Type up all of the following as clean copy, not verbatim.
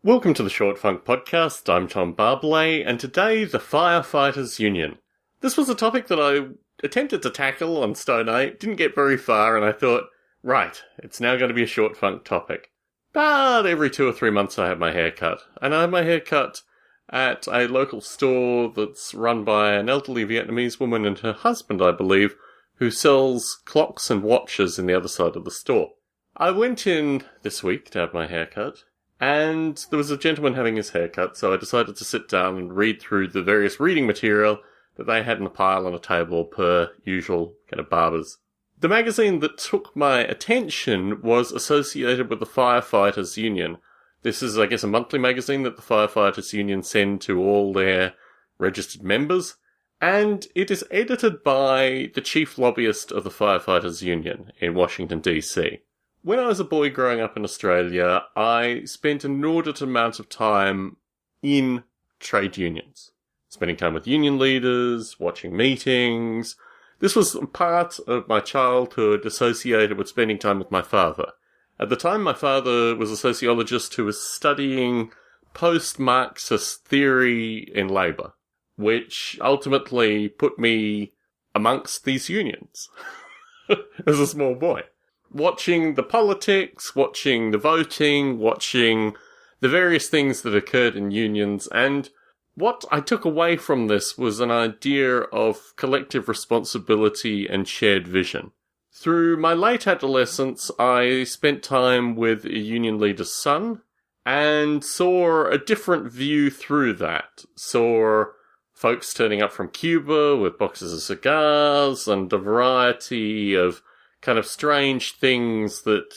Welcome to the Short Funk Podcast. I'm Tom Barbley, and today, the Firefighters Union. This was a topic that I attempted to tackle on Stone Ape, didn't get very far, and I thought, right, it's now going to be a Short Funk topic. But every 2 or 3 months I have my hair cut, and I have my hair cut at a local store that's run by an elderly Vietnamese woman and her husband, I believe, who sells clocks and watches in the other side of the store. I went in this week to have my hair cut, and there was a gentleman having his hair cut, so I decided to sit down and read through the various reading material that they had in a pile on a table per usual kind of barbers. The magazine that took my attention was associated with the Firefighters Union. This is, I guess, a monthly magazine that the Firefighters Union send to all their registered members, and it is edited by the chief lobbyist of the Firefighters Union in Washington, D.C. When I was a boy growing up in Australia, I spent an inordinate amount of time in trade unions. Spending time with union leaders, watching meetings. This was part of my childhood associated with spending time with my father. At the time, my father was a sociologist who was studying post-Marxist theory in labour, which ultimately put me amongst these unions as a small boy. Watching the politics, watching the voting, watching the various things that occurred in unions, and what I took away from this was an idea of collective responsibility and shared vision. Through my late adolescence, I spent time with a union leader's son, and saw a different view through that. Saw folks turning up from Cuba with boxes of cigars, and a variety of kind of strange things that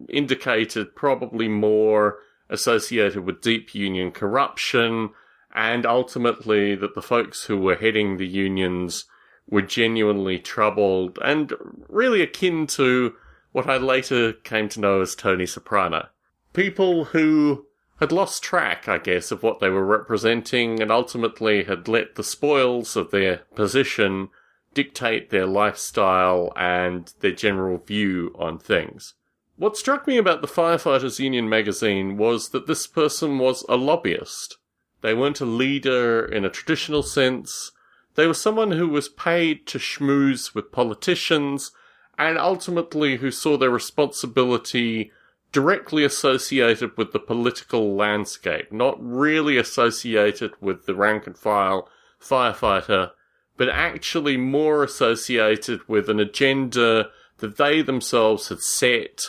indicated probably more associated with deep union corruption, and ultimately that the folks who were heading the unions were genuinely troubled, and really akin to what I later came to know as Tony Soprano. People who had lost track, I guess, of what they were representing, and ultimately had let the spoils of their position dictate their lifestyle and their general view on things. What struck me about the Firefighters Union magazine was that this person was a lobbyist. They weren't a leader in a traditional sense. They were someone who was paid to schmooze with politicians, and ultimately who saw their responsibility directly associated with the political landscape, not really associated with the rank-and-file firefighter, but actually more associated with an agenda that they themselves had set,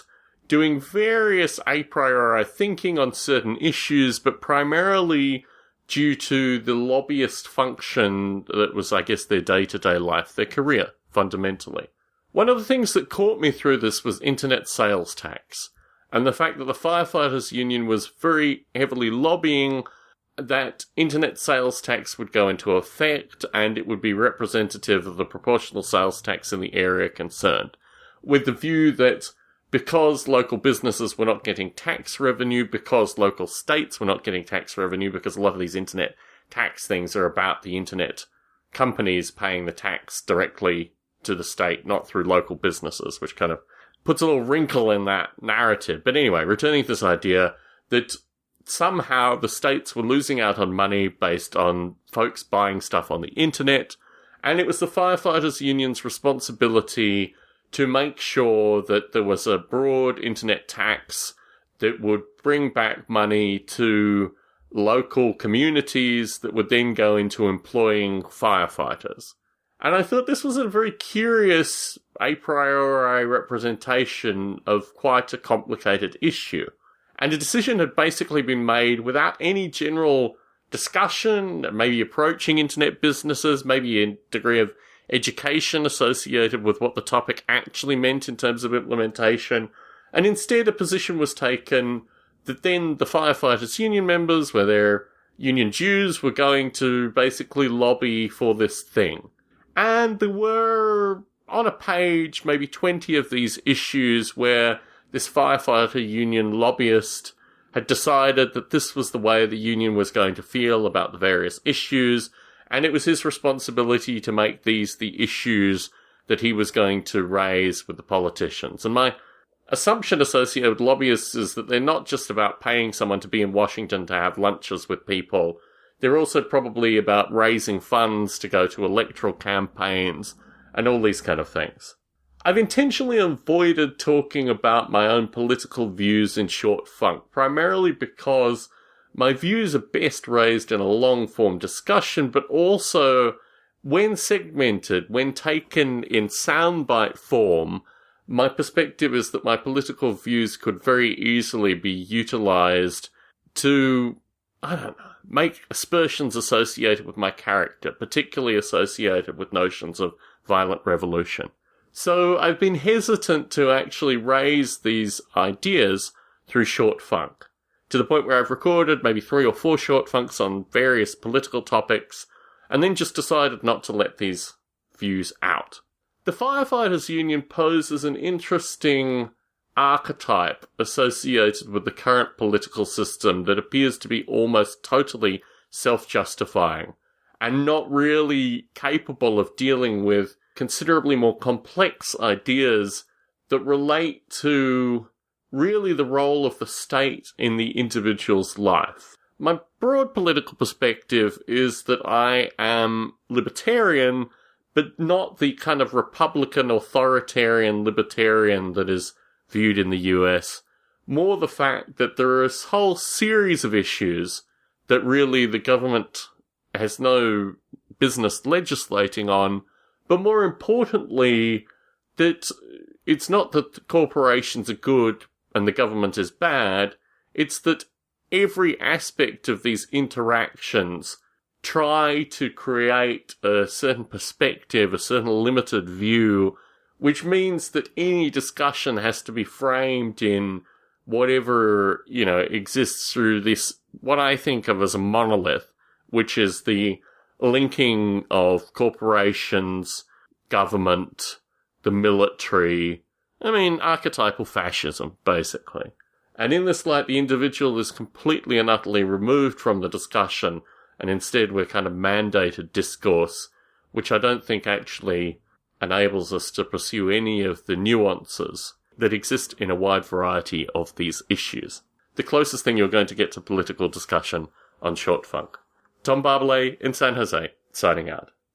doing various a priori thinking on certain issues, but primarily due to the lobbyist function that was, I guess, their day-to-day life, their career, fundamentally. One of the things that caught me through this was internet sales tax, and the fact that the Firefighters Union was very heavily lobbying that internet sales tax would go into effect, and it would be representative of the proportional sales tax in the area concerned, with the view that because local businesses were not getting tax revenue, because local states were not getting tax revenue, because a lot of these internet tax things are about the internet companies paying the tax directly to the state, not through local businesses, which kind of puts a little wrinkle in that narrative. But anyway, returning to this idea that somehow the states were losing out on money based on folks buying stuff on the internet, and it was the Firefighters Union's responsibility to make sure that there was a broad internet tax that would bring back money to local communities that would then go into employing firefighters. And I thought this was a very curious a priori representation of quite a complicated issue. And a decision had basically been made without any general discussion, maybe approaching internet businesses, maybe a degree of education associated with what the topic actually meant in terms of implementation. And instead a position was taken that then the Firefighters Union members, where their union dues, were going to basically lobby for this thing. And there were, on a page, maybe 20 of these issues where this firefighter union lobbyist had decided that this was the way the union was going to feel about the various issues, and it was his responsibility to make these the issues that he was going to raise with the politicians. And my assumption associated with lobbyists is that they're not just about paying someone to be in Washington to have lunches with people. They're also probably about raising funds to go to electoral campaigns and all these kind of things. I've intentionally avoided talking about my own political views in short funk, primarily because my views are best raised in a long-form discussion, but also, when segmented, when taken in soundbite form, my perspective is that my political views could very easily be utilised to, I don't know, make aspersions associated with my character, particularly associated with notions of violent revolution. So I've been hesitant to actually raise these ideas through short funk, to the point where I've recorded maybe 3 or 4 short funks on various political topics, and then just decided not to let these views out. The Firefighters Union poses an interesting archetype associated with the current political system that appears to be almost totally self-justifying, and not really capable of dealing with considerably more complex ideas that relate to really the role of the state in the individual's life. My broad political perspective is that I am libertarian, but not the kind of Republican authoritarian libertarian that is viewed in the US. More the fact that there are a whole series of issues that really the government has no business legislating on, but more importantly, that it's not that the corporations are good and the government is bad, it's that every aspect of these interactions try to create a certain perspective, a certain limited view, which means that any discussion has to be framed in whatever, exists through this, what I think of as a monolith, which is the linking of corporations, government, the military, archetypal fascism, basically. And in this light, the individual is completely and utterly removed from the discussion, and instead we're kind of mandated discourse, which I don't think actually enables us to pursue any of the nuances that exist in a wide variety of these issues. The closest thing you're going to get to political discussion on Short Funk. Tom Barbalet in San Jose, signing out.